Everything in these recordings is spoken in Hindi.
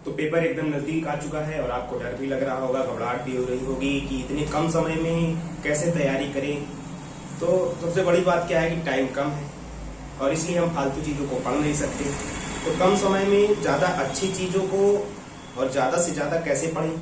तो पेपर एकदम नजदीक आ चुका है और आपको डर भी लग रहा होगा, घबराहट भी हो रही होगी कि इतने कम समय में कैसे तैयारी करें। तो सबसे बड़ी बात क्या है कि टाइम कम है और इसलिए हम फालतू चीज़ों को पढ़ नहीं सकते। तो कम समय में ज़्यादा अच्छी चीज़ों को और ज़्यादा से ज़्यादा कैसे पढ़ें,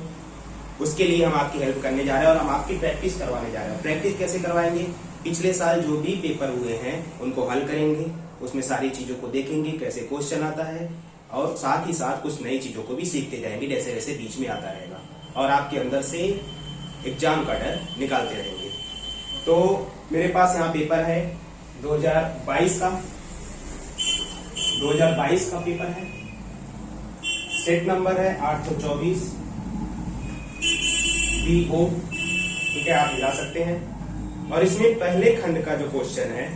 उसके लिए हम आपकी हेल्प करने जा रहे हैं और हम आपकी प्रैक्टिस करवाने जा रहे हैं। प्रैक्टिस कैसे करवाएंगे? पिछले साल जो भी पेपर हुए हैं उनको हल करेंगे, उसमें सारी चीज़ों को देखेंगे कैसे क्वेश्चन आता है और साथ ही साथ कुछ नई चीज़ों को भी सीखते जाएंगे जैसे जैसे बीच में आता रहेगा और आपके अंदर से एग्जाम का डर निकालते रहेंगे। तो मेरे पास यहाँ पेपर है 2022 का पेपर है। सेट नंबर है 824 BO, ठीक है, आप मिला सकते हैं। और इसमें पहले खंड का जो क्वेश्चन है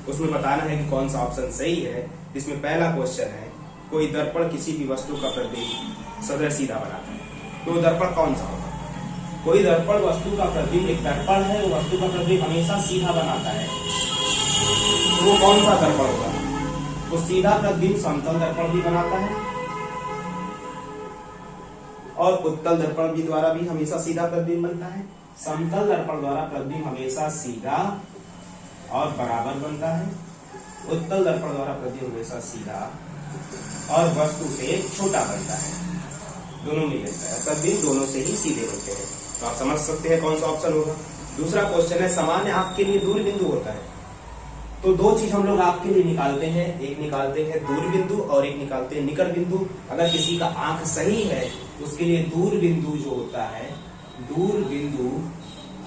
उसमें बताना है कि कौन सा ऑप्शन सही है। इसमें पहला क्वेश्चन है, कोई दर्पण किसी भी वस्तु का प्रतिबिंब सदैव सीधा बनाता है। तो दर्पण कौन सा होगा? कोई दर्पण वस्तु का प्रतिबिंब, एक दर्पण है वो वस्तु का प्रतिबिंब हमेशा सीधा बनाता है, तो वो कौन सा दर्पण होगा? तो सीधा प्रतिबिंब समतल दर्पण भी बनाता है और उत्तल दर्पण भी द्वारा भी हमेशा सीधा प्रतिबिंब बनता है। समतल दर्पण द्वारा प्रतिबिंब हमेशा सीधा और बराबर बनता है। उत्तल दर्पण द्वारा प्रतिबिंब हमेशा सीधा और वस्तु से छोटा बनता है। दोनों में बनता है प्रतिबिंब, दोनों से ही सीधे होते हैं। तो आप समझ सकते हैं कौन सा ऑप्शन होगा। दूसरा क्वेश्चन है, सामान्य आंख के लिए दूर बिंदु होता है। तो दो चीज हम लोग आपके लिए निकालते हैं, एक निकालते हैं दूर बिंदु और एक निकालते हैं निकट बिंदु। अगर किसी का आंख सही है उसके लिए दूर बिंदु जो होता है, दूर बिंदु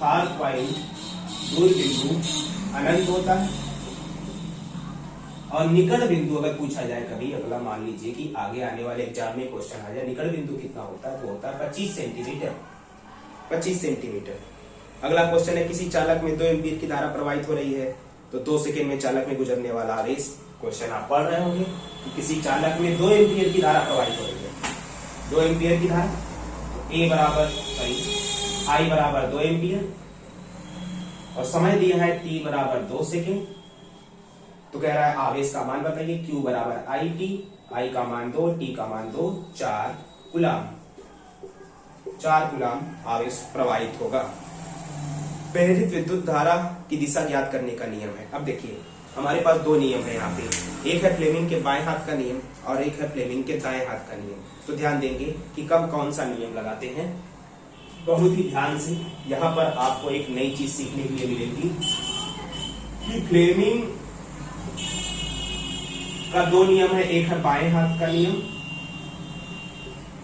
फार पॉइंट, दूर बिंदु अनंत होता है। और निकट बिंदु अगर पूछा जाए कभी, अगला मान लीजिए कि आगे आने वाले एग्जाम में क्वेश्चन आ जाए, निकट बिंदु कितना होता है? तो होता है 25 सेंटीमीटर। 25 सेंटीमीटर। अगला क्वेश्चन है, किसी चालक में 2 एम्पीयर की धारा प्रवाहित हो रही है, तो 2 सेकेंड में चालक में गुजरने वाला आवेश। क्वेश्चन आप पढ़ रहे होंगे कि किसी चालक में 2 एम्पीयर की धारा प्रवाहित हो रही है। 2 एम्पीयर की धारा, I बराबर 2 एम्पीयर और समय दिया है t बराबर 2 सेकेंड। तो कह रहा है आवेश का मान बताइए। Q बराबर IT, I का मान 2, T का मान 2, 4 कूलाम। 4 कूलाम आवेश प्रवाहित होगा। प्रेरित विद्युत धारा की दिशा ज्ञात करने का नियम है। अब देखिए हमारे पास 2 नियम है यहाँ पे, एक है फ्लेमिंग के बाएं हाथ का नियम और एक है फ्लेमिंग के दाएं हाथ का नियम। तो ध्यान देंगे कि कब कौन सा नियम लगाते हैं, बहुत ही ध्यान से। यहाँ पर आपको एक नई चीज सीखने के लिए मिलेगी कि फ्लेमिंग का 2 नियम है, एक है बाएं हाथ का नियम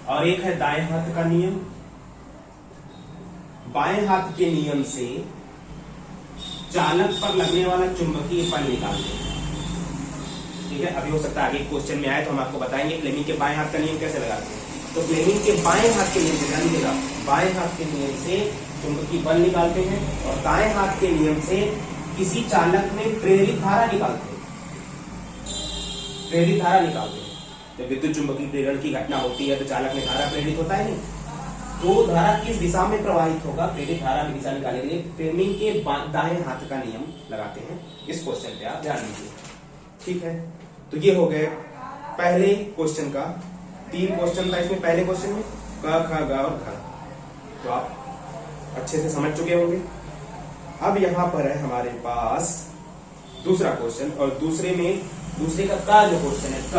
और एक है दाएं हाथ का नियम। बाएं हाथ के नियम से चालक पर लगने वाला चुंबकीय बल निकालते हैं, ठीक है। अभी हो सकता है आगे क्वेश्चन में आए तो हम आपको बताएंगे फ्लेमिंग के बाएं हाथ का नियम कैसे लगाते हैं। तो फ्लेमिंग के बाएं हाथ के नियम से, ध्यान दीजिएगा, बाएं हाथ के नियम से चुंबकीय बल निकालते हैं और दाएं हाथ के नियम से किसी चालक में प्रेरित धारा निकालते हैं। प्रेरित धारा निकालते हैं। जब विद्युत चुंबकीय प्रेरण की घटना होती है तो चालक में धारा प्रेरित होता है नहीं, तो धारा किस दिशा में प्रवाहित होगा, प्रेरित धारा की दिशा निकालने के लिए फ्लेमिंग के दाएं हाथ का नियम लगाते हैं। इस क्वेश्चन पे आप ध्यान दीजिए, ठीक है। तो ये हो गए पहले क्वेश्चन का। 3 क्वेश्चन था इसमें, पहले क्वेश्चन में क, ख, ग और घ, तो आप अच्छे से समझ चुके होंगे। अब यहाँ पर है हमारे पास दूसरा क्वेश्चन और दूसरे का जो क्वेश्चन है क,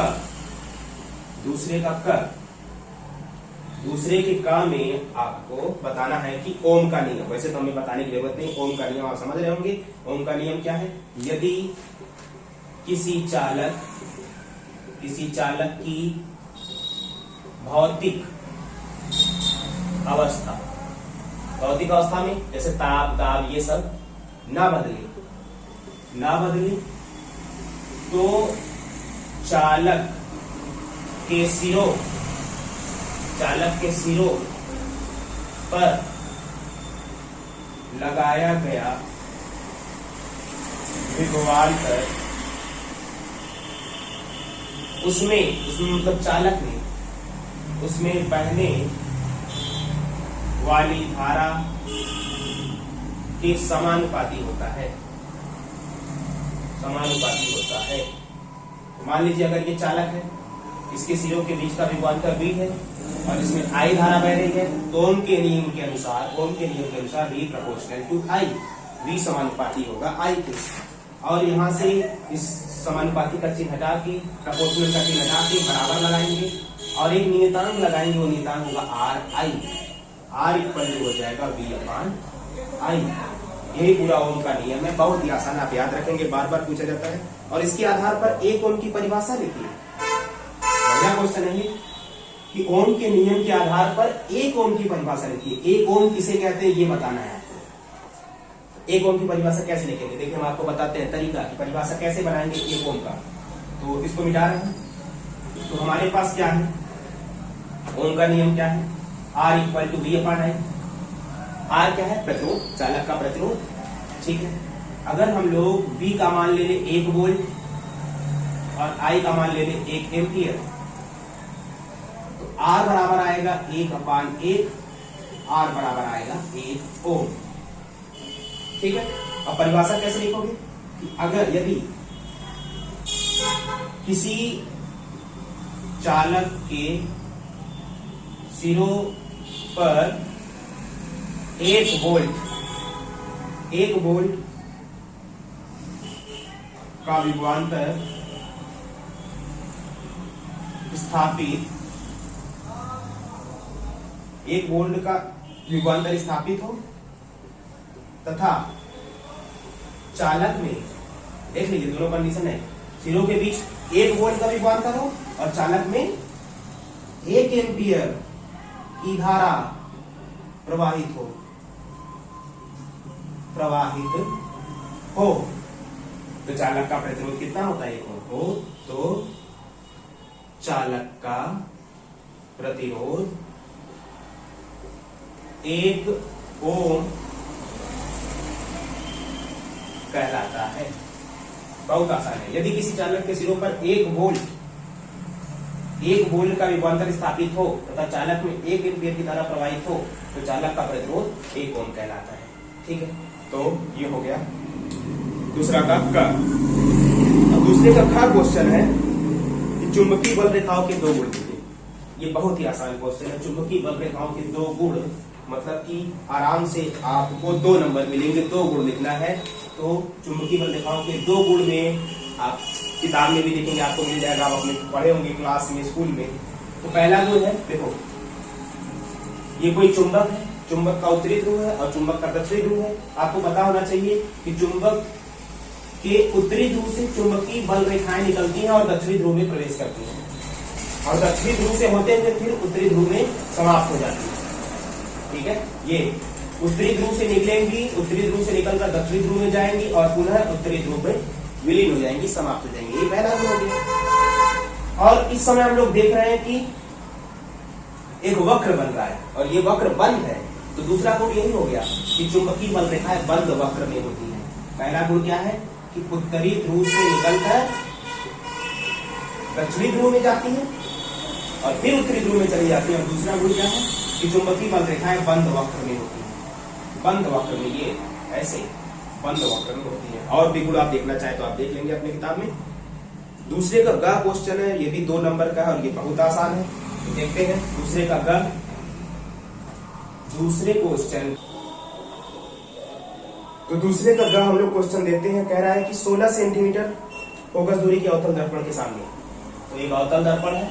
दूसरे के का में आपको बताना है कि ओम का नियम। वैसे तो हमें बताने की जरूरत नहीं, ओम का नियम आप समझ रहे होंगे। ओम का नियम क्या है? यदि किसी चालक की भौतिक अवस्था में जैसे ताप, दाब ये सब ना बदले तो चालक के सिरों पर लगाया गया विभवांतर उसमें मतलब चालक ने उसमें बहने वाली धारा के समानुपाती होता है। मान लीजिए अगर ये चालक है इसके सिरों के बीच का विभवांतर V है और इसमें I धारा बह रही है। तो ओम के नियम के अनुसार V proportional to I, V समानुपाती होगा I के। और यहाँ से इस समानुपाती का चिन्ह हटा के, प्रोपोर्शनल का चिन्ह हटा के बराबर लगाएंगे और एक नियतांक लगाएंगे, वो नियतांक होगा RI। R इक्वल हो जाएगा V अपान I। यही पूरा ओम का नियम है, बहुत ही आसान, आप याद रखेंगे, बार बार पूछा जाता है। और इसके आधार पर एक ओम की परिभाषा लिखिए। बढ़िया क्वेश्चन है कि ओम के नियम के आधार पर एक ओम की परिभाषा लिखिए। एक ओम किसे कहते हैं ये बताना है आपको। एक ओम की परिभाषा कैसे लिखेंगे, देखिए हम आपको बताते हैं तरीका कि परिभाषा कैसे बनाएंगे एक ओम का। तो इसको मिटा रहे हैं। तो हमारे पास क्या है, ओम का नियम क्या है, R equal to V upon I। R क्या है, प्रतिरोध, चालक का प्रतिरोध, ठीक है। अगर हम लोग V का मान ले ले 1 वोल्ट और I का मान ले ले 1 एम्पियर, तो R बराबर आएगा 1 अपान 1, R बराबर आएगा 1 ओम, ठीक है। अब परिभाषा कैसे लिखोगे कि अगर यदि किसी चालक के सिरों पर 1 वोल्ट का विभवांतर स्थापित, 1 वोल्ट का विभवांतर स्थापित हो तथा चालक में, देख लीजिए दोनों कंडीशन है, सिरों के बीच 1 वोल्ट का विभवांतर हो और चालक में 1 एम्पियर की धारा प्रवाहित हो, तो चालक का प्रतिरोध कितना होता है, 1 ओम हो। तो चालक का प्रतिरोध 1 ओम कहलाता है। बहुत आसान है। यदि किसी चालक के सिरों पर 1 वोल्ट का विभवांतर स्थापित हो तथा चालक में 1 एम्पियर की धारा प्रवाहित हो, तो चालक का प्रतिरोध 1 ओम कहलाता है, ठीक है। तो ये हो गया दूसरा का क। अब दूसरे का खा क्वेश्चन है कि चुंबकीय बल रेखाओं के 2 गुण लिखिए। ये बहुत ही आसान क्वेश्चन है। चुंबकीय बल रेखाओं के 2 गुण, मतलब कि आराम से आपको 2 नंबर मिलेंगे, 2 गुण लिखना है। तो चुंबकीय बल रेखाओं के 2 गुण में आप किताब में भी देखेंगे, आपको मिल जाएगा, आप अपने पढ़े होंगे क्लास में, स्कूल में। तो पहला गुण है, देखो ये कोई चुंबक है, चुंबक का उत्तरी ध्रुव है और चुंबक का दक्षिणी ध्रुव है। आपको पता होना चाहिए कि चुंबक के उत्तरी ध्रुव से चुंबकीय बल रेखाएं निकलती हैं और दक्षिणी ध्रुव में प्रवेश करती हैं, और दक्षिणी ध्रुव से होते हुए फिर उत्तरी ध्रुव में समाप्त हो जाती है, ठीक है। ये उत्तरी ध्रुव से निकलेंगी, उत्तरी ध्रुव से निकलकर दक्षिणी ध्रुव में जाएंगी और पुनः उत्तरी ध्रुव में विलीन हो जाएंगी, समाप्त हो जाएंगी। ये पहला गुण हो गया। और इस समय हम लोग देख रहे हैं कि एक वक्र बन रहा है और ये वक्र बंद है। तो दूसरा गुण यही हो गया कि चुंबकीय बल रेखाएं बंद वक्र में होती है। पहला गुण क्या है कि उत्तरी ध्रुव से निकलकर दक्षिणी ध्रुव में जाती है और फिर उत्तरी ध्रुव में चली जाती है। और दूसरा गुण क्या है कि चुंबकीय बल रेखाएं बंद वक्र में होती है। बंद वक्र में, ये ऐसे बंद वक्र में होती है। और भी गुण आप देखना चाहे तो आप देख लेंगे अपनी किताब में। दूसरे का ग क्वेश्चन है, ये भी 2 नंबर का है और ये बहुत आसान है। तो देखते हैं दूसरे का ग। दूसरे क्वेश्चन, तो दूसरे का ग हम लोग क्वेश्चन देते हैं। कह रहा है कि 16 सेंटीमीटर फोकस दूरी के अवतल दर्पण के सामने, तो एक अवतल दर्पण है,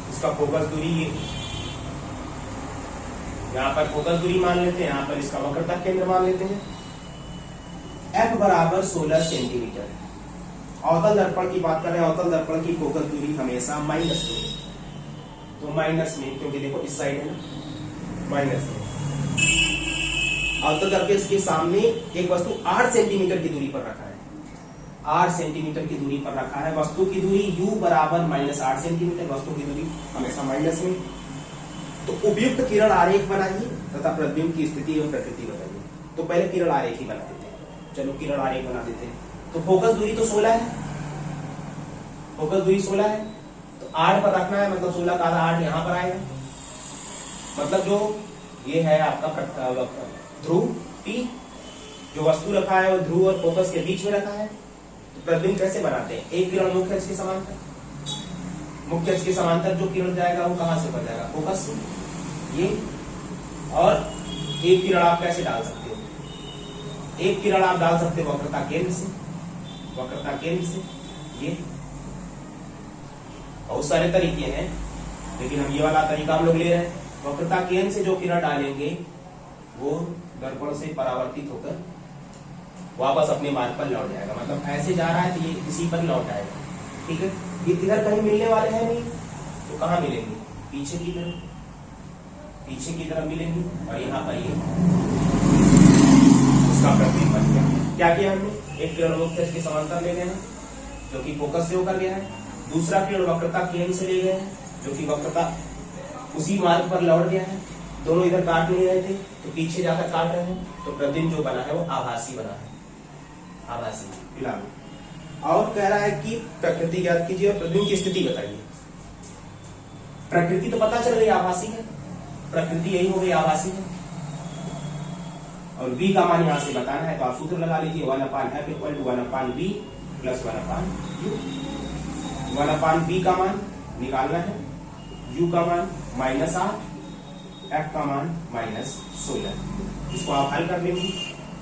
इसका फोकस दूरी ये, यहाँ पर फोकस दूरी मान लेते हैं, यहाँ पर इसका वक्रता केंद्र मान लेते हैं। F बराबर 16 सेंटीमीटर। अवतल दर्पण की बात कर रहे हैं, अवतल दर्पण की फोकस दूरी हमेशा माइनस में, तो माइनस में, क्योंकि देखो इस साइड है ना, माइनस में। अवतल दर्पण के सामने एक वस्तु 8 सेंटीमीटर की दूरी पर रखा है, 8 सेंटीमीटर की दूरी पर रखा है। वस्तु की दूरी u बराबर -8 सेंटीमीटर, वस्तु की दूरी हमेशा माइनस में। तो उपयुक्त किरण आरेख बनाइए तथा प्रतिबिंब की स्थिति एवं प्रकृति बताइए। तो पहले किरण आरेख ही बना देते हैं। चलो किरण आरेख बना देते हैं। तो फोकस दूरी तो 16 है, फोकस दूरी 16 है, तो 8 पर रखना है, मतलब 16 का आधा 8 यहाँ पर आएगा। मतलब जो ये है आपका ध्रुव P, जो वस्तु रखा है वो ध्रुव और फोकस के बीच में रखा है। प्रतिबिंब कैसे बनाते हैं? एक किरण मुख्य अक्ष के समांतर, मुख्य अक्ष के समांतर जो किरण जाएगा वो कहां से बन जाएगा? फोकस से, ये। और एक किरण आप कैसे डाल सकते हो? एक किरण आप डाल सकते हो वक्रता केंद्र से, वक्रता केंद्र से, ये। बहुत सारे तरीके हैं लेकिन हम ये वाला तरीका हम लोग ले रहे हैं। वक्रता केंद्र से जो किरण डालेंगे वो दर्पण से परावर्तित होकर वापस अपने मार्ग पर लौट जाएगा। मतलब ऐसे जा रहा है तो ये इसी पर लौट आएगा, ठीक है। ये इधर कहीं मिलने वाले हैं नहीं, तो कहाँ मिलेंगे? पीछे की तरफ, पीछे की तरफ मिलेंगे और यहाँ पर ये उसका प्रतिबिंब बन गया। क्या किया हमने? एक किरण मुख्य अक्ष के समांतर ले गए हैं जो कि फोकस से होकर गया है, दूसरा किरण वक्रता केंद्र से ले गए हैं जो कि वक्रता उसी मार्ग पर लौट गया है। दोनों इधर काट नहीं रहे थे तो पीछे जाकर काट रहे हैं, तो प्रतिबिंब जो बना है वो आभासी बना है, आभासी फिलहाल। और कह रहा है कि प्रकृति ज्ञात कीजिए और प्रतिबिंब की स्थिति बताइए। प्रकृति तो पता चल गई आभासी है, प्रकृति यही हो गई आभासी है। और v का मान यहां से बताना है तो आप सूत्र लगा लीजिए 1/f = 1/v + 1/u। 1/v का मान निकालना है, u का मान -8, f का मान -16। इसको आप हल कर लेंगे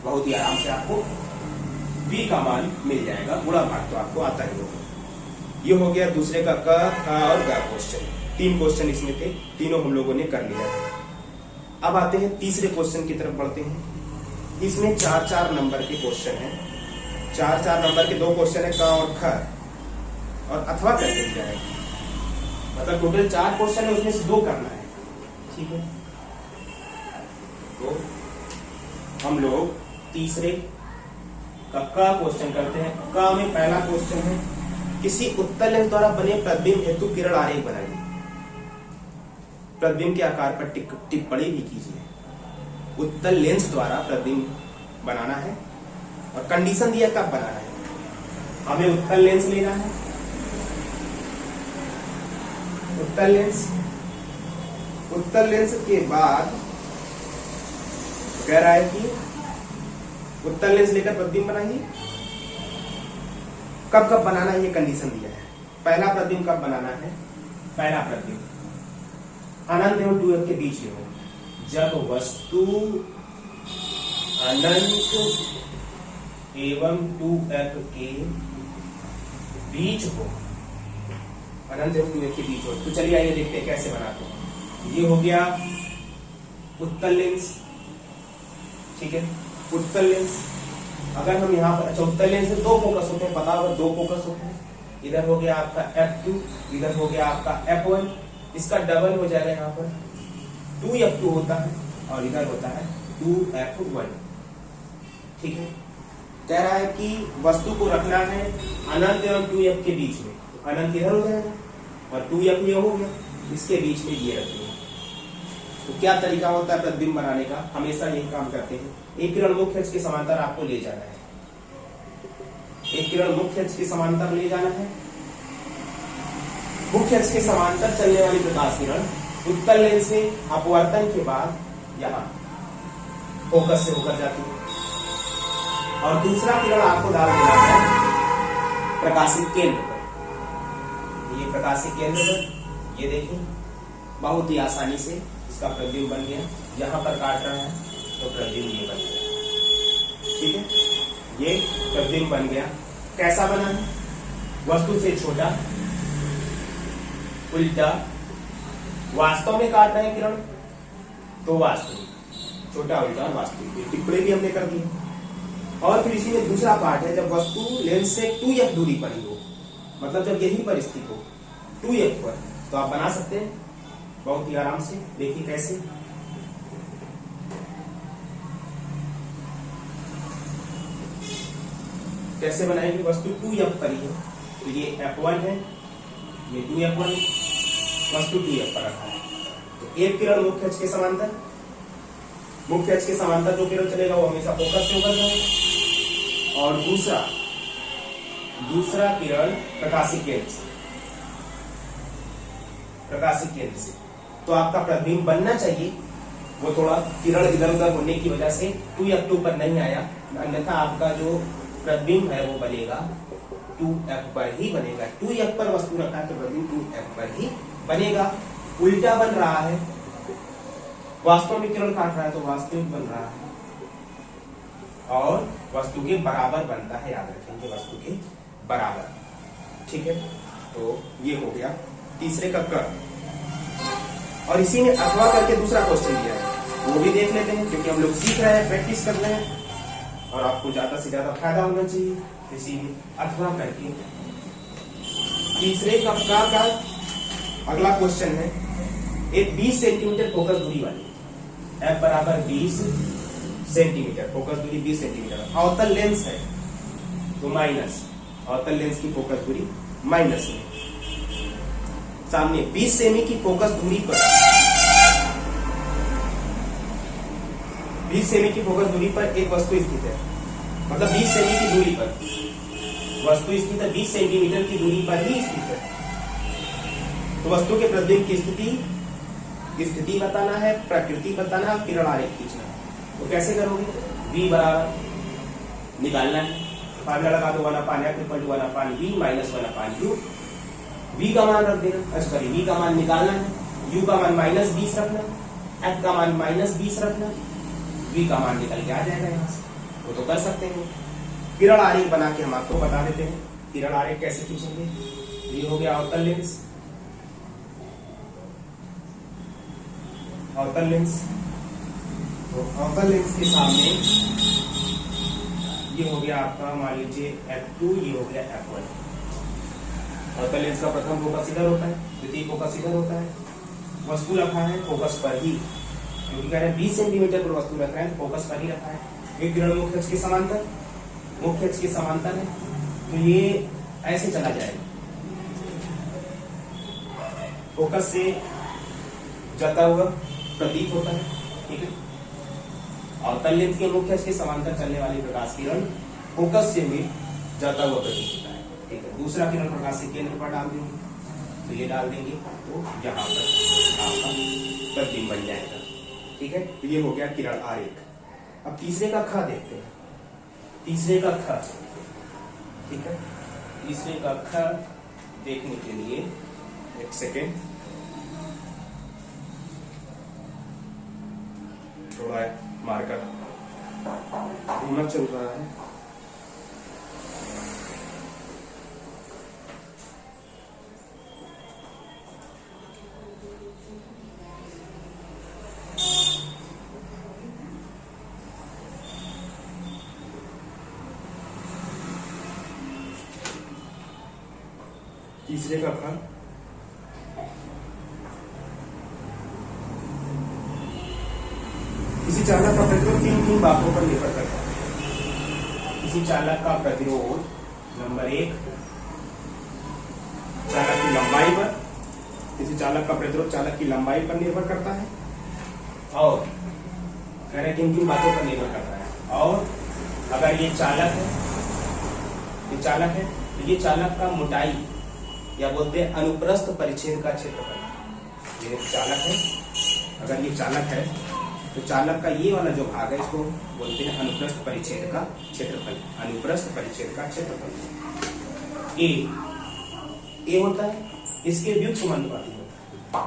बहुत ही आराम से, आपको v का मान मिल जाएगा। गुणा भाग तो आपको आता ही होगा। ये हो गया दूसरे का क, ख और ग क्वेश्चन। 3 क्वेश्चन इसमें थे, तीनों हम लोगों ने कर लिया है। अब आते हैं तीसरे क्वेश्चन की तरफ बढ़ते हैं। इसमें 4-4 नंबर के क्वेश्चन हैं। 4-4 नंबर के 2 क्वेश्चन है क और ख, और अथवा करके दिया है। मतलब टोटल 4 क्वेश्चन है, उसमें से 2 करना है, ठीक है। तो हम लोग तीसरे का क्वेश्चन करते हैं। क में पहला क्वेश्चन है, किसी उत्तल लेंस द्वारा बने प्रतिबिंब हेतु किरण आरेख बनाइए। प्रतिबिंब के आकार पर टिप्पणी भी कीजिए। उत्तल लेंस द्वारा प्रतिबिंब बनाना है और कंडीशन दिया कब बनाना है। हमें उत्तल लेंस लेना है, उत्तल लेंस, उत्तल लेंस के बाद कह रहा है कि उत्तल लेंस लेकर प्रतिबिंब बनाइए। कब कब बनाना है ये कंडीशन दिया है। पहला प्रतिबिंब कब बनाना है? पहला प्रतिबिंब अनंत एवं 2f के बीच में हो, जब वस्तु अनंत एवं 2f के बीच हो, अनंत एवं 2f के बीच हो। तो चलिए आइए देखते हैं कैसे बनाते हैं। ये हो गया उत्तल लेंस, ठीक है। उत्तल लेंस अगर हम यहाँ पर, अच्छा उत्तल लेंस में 2 फोकस होते हैं, पता होगा 2 फोकस होते हैं। इधर हो गया आपका f2, इधर हो गया आपका f1, इसका डबल हो जाएगा यहाँ पर 2f2 होता है और इधर होता है 2f1, ठीक है। कह रहा है कि वस्तु को रखना है अनंत एवं 2f के बीच में, तो अनंत इधर हो जाएगा और 2f ये हो गया, इसके बीच में ये रखेंगे। तो क्या तरीका होता है प्रतिबिंब बनाने का? हमेशा यही काम करते हैं। एक किरण मुख्य अक्ष के समांतर आपको ले जाना है, एक किरण मुख्य अक्ष के समांतर ले जाना है। मुख्य अक्ष के समांतर चलने वाली प्रकाश किरण उत्तल लेंस से अपवर्तन के बाद यहाँ फोकस से होकर जाती है और दूसरा किरण आपको डाल देना है प्रकाशित केंद्र पर। ये प्रकाशित केंद्र पर, ये देखिए बहुत ही आसानी से इसका प्रतिबिंब बन गया। यहाँ पर काट रहे हैं तो प्रतिबिंब ये बन गया, ठीक है। ये प्रतिबिंब बन गया। कैसा बना है? वस्तु से छोटा, उल्टा। वास्तव में काट रहे हैं किरण तो वास्तविक, छोटा, उल्टा और वास्तविक। टिप्पणी भी हमने कर दी। और फिर इसी में दूसरा पार्ट है, जब वस्तु लेंस से 2f दूरी पर ही हो, मतलब जब यही पर स्थित हो 2f पर, तो आप बना सकते हैं बहुत ही आराम से। देखिए कैसे। कैसे बनाएंगे? वस्तु 2f पर ही है तो ये f1 है, ये 2f1, वस्तु 2f पर रखा है। तो एक किरण मुख्य अक्ष के समांतर, मुख्य अक्ष के समांतर जो किरण चलेगा वो हमेशा फोकस से होकर जाएगा और दूसरा किरण प्रकाशित केंद्र से, प्रकाशित केंद्र से। तो आपका प्रतिबिंब बनना चाहिए, वो थोड़ा किरण इधर उधर होने की वजह से 2f2 पर नहीं आया, अन्यथा आपका जो प्रतिबिंब है वो बनेगा 2f पर ही बनेगा। 2f पर वस्तु रखा है तो प्रतिबिंब 2f पर ही बनेगा। उल्टा बन रहा है, वास्तव में किरण काट रहा है तो वास्तविक बन रहा है और वस्तु के बराबर बनता है, याद रखेंगे वस्तु के बराबर। ठीक है, तो ये हो गया तीसरे का क। और इसी में अथवा करके दूसरा क्वेश्चन दिया है, वो भी देख लेते हैं, क्योंकि हम लोग सीख रहे हैं, प्रैक्टिस कर रहे हैं और आपको ज्यादा से ज्यादा फायदा होना चाहिए। इसीलिए अथवा करके तीसरे कक्षा का अगला क्वेश्चन है, एक 20 सेंटीमीटर फोकस दूरी वाली, f बराबर 20 सेंटीमीटर, फोकस दूरी 20 सेंटीमीटर, अवतल लेंस है तो माइनस, अवतल लेंस की फोकस दूरी माइनस में, सामने 20 सेमी की फोकस दूरी पर, 20 सेमी की फोकस दूरी पर एक वस्तु स्थित है, मतलब 20 सेमी की दूरी पर वस्तु स्थित है, 20 सेंटीमीटर की दूरी पर ही स्थित है। तो वस्तु के प्रतिबिंब की स्थिति बताना है, प्रकृति बताना है, किरण आरेख खींचना है। तो कैसे करोगे? v बराबर निकालना है, फार्मूला लगा दो 1/f = 1/v minus 1/u। v का मान रख देना, सॉरी v का मान निकालना है, u का मान -20 रखना, f का मान -20 रखना, v का मान निकल के आ जाएगा यहाँ से। वो तो कर सकते हैं। किरण आरेख बना के हम आपको बता देते हैं किरण आरेख कैसे खींचेंगे। ये हो गया अवतल लेंस, अवतल लेंस, तो अवतल लेंस के सामने ये हो गया आपका, मान लीजिए f2, ये हो गया f1। अवतल लेंस का प्रथम फोकस इधर होता है, द्वितीय फोकस इधर होता है, वस्तु रखा है फोकस पर ही, क्योंकि कह रहे हैं 20 सेंटीमीटर पर वस्तु रख रहे हैं, फोकस पर ही रखा है। एक किरण मुख्य अक्ष के समांतर, मुख्य अक्ष के समांतर है, तो ये ऐसे चला जाएगा, फोकस से जाता हुआ प्रतीत होता है। ठीक है, अवतल लेंस के मुख्य अक्ष के समांतर चलने वाली प्रकाश किरण फोकस से भी जाता हुआ प्रतीत होता है। ठीक है, दूसरा किरण प्रकाश के केंद्र पर डाल देंगे, तो ये डाल देंगे तो यहाँ पर आपका प्रतिबिंब बन जाएगा। ठीक है, तो ये हो गया किरण आरेख। अब तीसरे का ख देखते हैं, तीसरे का ख। ठीक है, तीसरे का ख देखने के लिए एक सेकेंड, थोड़ा मार्कर घूमना चल रहा है। तीसरे का ख, किसी चालक का प्रतिरोध तीन बातों पर निर्भर करता है। किसी चालक का प्रतिरोध नंबर 1 चालक की लंबाई पर, किसी चालक का प्रतिरोध चालक की लंबाई पर निर्भर करता है, और कह रहे किन बातों पर निर्भर करता है। और अगर ये चालक है, ये चालक है, तो ये चालक का मोटाई या बोलते हैं अनुप्रस्थ परिच्छेद का क्षेत्रफल। ये चालक है, अगर ये चालक है तो चालक का ये वाला जो भाग है इसको बोलते हैं अनुप्रस्थ परिच्छेद का क्षेत्रफल। अनुप्रस्थ परिच्छेद का क्षेत्रफल ए होता है, इसके व्युत्क्रमानुपाती होता है।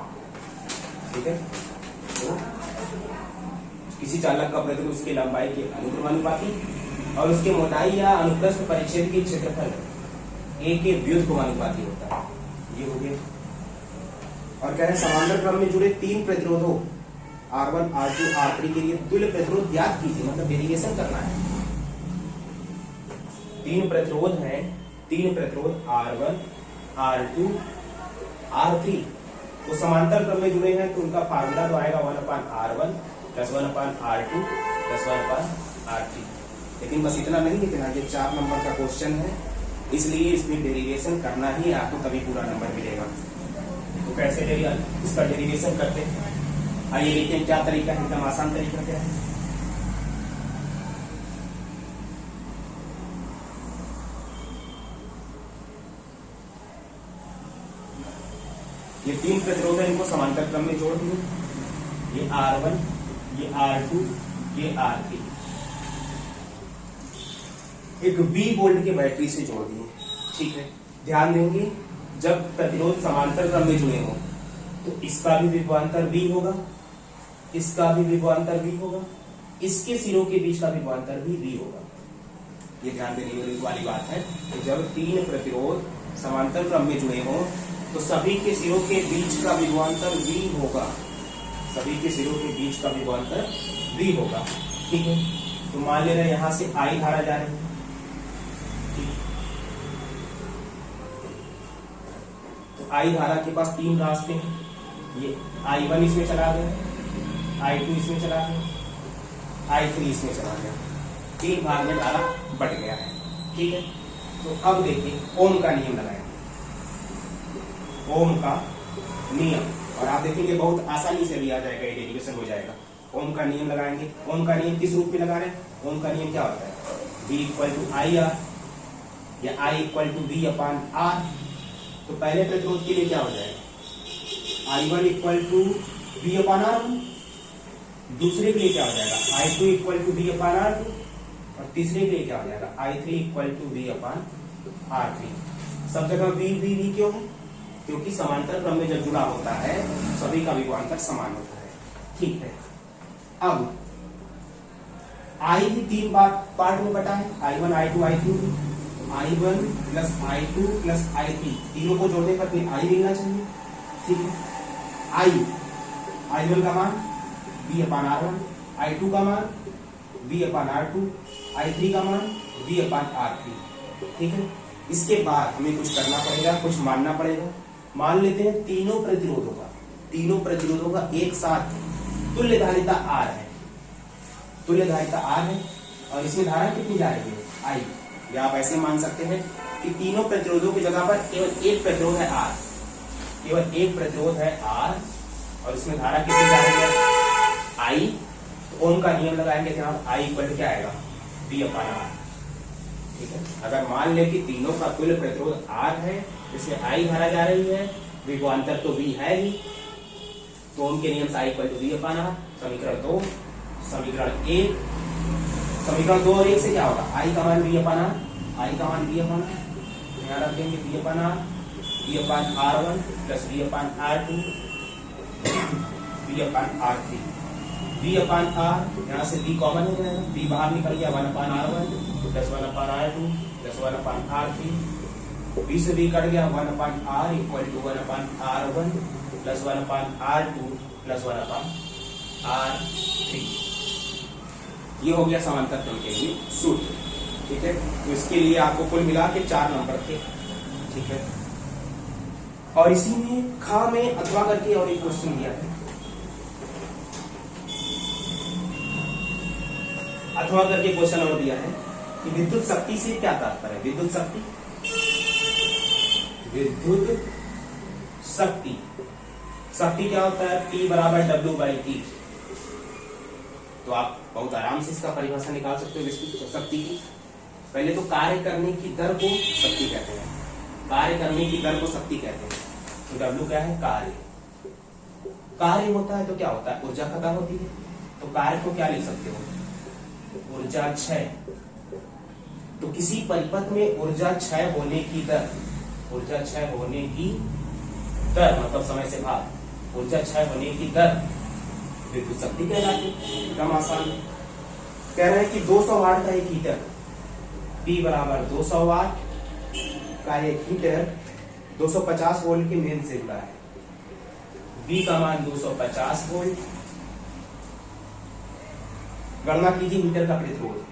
ठीक है, तो किसी चालक का प्रतिरोध उसकी लंबाई के अनुक्रमानुपाती और उसके मोटाई या अनुप्रस्थ परिच्छेद के क्षेत्रफल ए के व्युत्क्रमानुपाती होता है। ये हो गया। और कह रहे हैं समांतर क्रम में जुड़े 3 प्रतिरोधों R1, R2, R3 के लिए तुल्य प्रतिरोध ज्ञात कीजिए, मतलब डेरिवेशन करना है। 3 प्रतिरोध हैं, 3 प्रतिरोध R1, R2, R3 वो समांतर क्रम में जुड़े हैं, तो उनका फार्मूला तो आएगा 1/R1 + 1/R2 + 1/R3। लेकिन बस इतना नहीं लिखना, ये 4 नंबर का क्वेश्चन है, इसलिए इसमें डेरिवेशन करना ही आपको तभी पूरा नंबर मिलेगा। तो कैसे इसका डेरिवेशन करते हैं, आइए देखते हैं क्या तरीका है। एकदम आसान तरीका क्या है। ये 3 प्रतिरोध है, इनको समांतर क्रम में जोड़ दिए, ये R1, ये R2, ये R3, एक 20 वोल्ट के बैटरी से जोड़ दिए। ठीक है, ध्यान देंगे जब प्रतिरोध समांतर क्रम में जुड़े हों तो इसका भी विभवांतर V होगा, इसका भी विभवांतर V होगा, इसके सिरों के बीच का विभवांतर भी V होगा। ये ध्यान देने वाली बात है कि जब तीन प्रतिरोध समांतर क्रम में जुड़े हों तो सभी के सिरों के बीच का विभवांतर V होगा, सभी के सिरों के बीच का विभवांतर V होगा। ठीक है, तो मान ले रहे हैं यहां से I धारा जा रही है, तो I धारा के पास तीन रास्ते हैं, ये I1 इसमें चला गया, I2 इसमें चला गया, I3 इसमें चला गया, तीन भाग में धारा बट गया है। ठीक है, तो अब देखिए ओम का नियम लगाएंगे, ओम का नियम, और आप देखेंगे बहुत आसानी से भी आ जाएगा, ये डेरिवेशन हो जाएगा। ओम का नियम लगाएंगे, ओम का नियम किस रूप में लगा रहे हैं? ओम का नियम क्या होता है? V equal to I R या I equal to V upon R. तो पहले प्रतिरोध के लिए क्या हो जाएगा? I1 equal to V upon R, दूसरे के लिए क्या हो जाएगा? I2 equal to V upon R, और तीसरे के लिए क्या हो जाएगा? I3 equal to V upon R3। सब जगह V क्यों है? क्योंकि समांतर क्रम में जब जुड़ा होता है सभी का विभवांतर समान होता है। ठीक है, अब I भी तीन पार्ट में बटा है, I1 I2 I3, I1 plus I2 plus I3, तीनों को जोड़ने पर फिर I मिलना चाहिए। ठीक है, I1 का मान V अपान R1, I2 का मान V अपान R2, I3 का मान V अपान R3। ठीक है, इसके बाद हमें कुछ करना पड़ेगा, कुछ मानना पड़ेगा। मान लेते हैं तीनों प्रतिरोधों का एक साथ तुल्य धारिता R है, तुल्य धारिता R है, और इसमें धारा कितनी जा रही है? I। या आप ऐसे मान सकते हैं कि तीनों प्रतिरोधों की जगह पर केवल एक प्रतिरोध है R, केवल एक प्रतिरोध है R, और इसमें धारा कितनी जा रही है? I। तो ओम का नियम लगाएंगे जनाब, I इक्वल क्या आएगा? V upon R। ठीक है, अगर मान ले कि तीनों का तुल्य प्रतिरोध R है, इसमें I धारा जा रही है, विभवांतर तो V है ही, तो ओम के नियम से I equal to V upon R। समीकरण 2, समीकरण 1, समीकरण 2 और 1 से क्या होगा? I का मान V अपान R, I का मान V अपान R, यहाँ रखेंगे V अपान R, V अपान R1 प्लस V अपान R2, V अपान R3, V अपान R, यहाँ से V कॉमन हो जाएगा, V बाहर निकल गया, 1 upon R1 plus 1 upon R2 plus 1 upon R3, V से V कट गया, 1 upon R equal to 1 upon R1 plus 1 upon R2 plus 1 upon R3। ये हो गया समांतर क्रम के लिए सूत्र। ठीक है, तो इसके लिए आपको कुल मिला के 4 नंबर थे। ठीक है, और इसी में खा में अथवा करके और एक क्वेश्चन दिया है, अथवा करके क्वेश्चन और दिया है कि विद्युत शक्ति से क्या तात्पर्य है? विद्युत शक्ति, विद्युत शक्ति, शक्ति क्या होता है? P बराबर W बाई T। तो आप बहुत आराम से इसका परिभाषा निकाल सकते हो विद्युत शक्ति की। पहले तो कार्य करने की दर को शक्ति कहते हैं, कार्य करने की दर को शक्ति कहते हैं। तो W क्या है? कार्य। कार्य होता है तो क्या होता है? ऊर्जा खत्म होती है, तो कार्य को क्या लिख सकते हो? ऊर्जा क्षय। तो किसी परिपथ में ऊर्जा क्षय होने की दर, ऊर्जा क्षय होने की दर मतलब समय से भाग, ऊर्जा क्षय होने की दर विद्युत शक्ति कहलाती है। एकदम आसान है। कह रहे हैं कि 200 वाट का एक हीटर, P बराबर 200 वाट का एक हीटर 250 वोल्ट के मेन से जुड़ा है, V का मान 250 वोल्ट। गणना कीजिए हीटर का प्रतिरोध,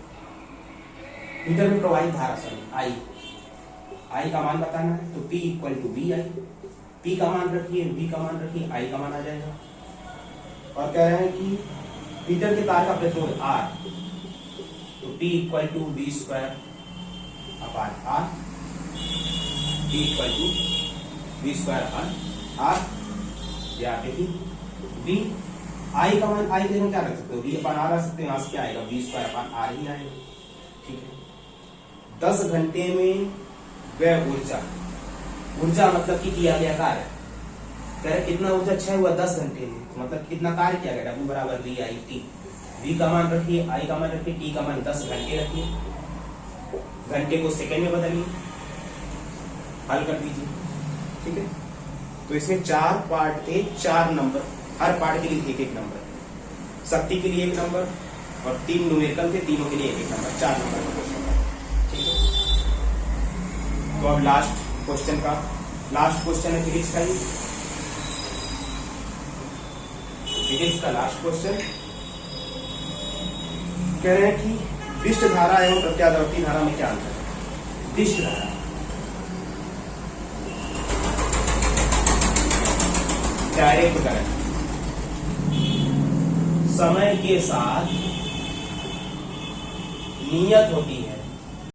हीटर में प्रवाहित धारा समय I का मान बताना है, तो P equal to VI। P का मान रखिए, V का मान रखिए, I का मान आ जाएगा। और कह रहे हैं कि हीटर के तार का प्रतिरोध R, तो P equal to V square upon R, P equal to V square upon R। या देखिए V, I का मान I के लिए क्या रख सकते हो? V अपान R रख सकते हो, यहाँ से क्या आएगा? V स्क्वायर अपान R ही आएगा। ठीक है, 10 घंटे में वह ऊर्जा, ऊर्जा मतलब कि किया गया कार्य, कह रहे कितना ऊर्जा क्षय हुआ? 10 घंटे में, मतलब कितना कार्य किया गया? W बराबर VI/T। V का मान रखिए, I का मान रखिए, T का मान 10 घंटे रखिए, घंटे को सेकंड में बदलिए, हल कर दीजिए। ठीक है, तो इसमें 4 पार्ट थे, 4 नंबर, हर पार्ट के लिए एक एक नंबर, शक्ति के लिए 1 नंबर और 3 न्यूमेरिकल थे, तीनों के लिए एक एक नंबर, 4 नंबर का क्वेश्चन था। ठीक है, तो अब लास्ट क्वेश्चन है फिजिक्स का ही, फिजिक्स का लास्ट क्वेश्चन। कह रहे हैं कि विशिष्ट धारा एवं प्रत्यावर्ती धारा में क्या अंतर है। विशिष्ट धारा डायरेक्ट करंट समय के साथ नियत होती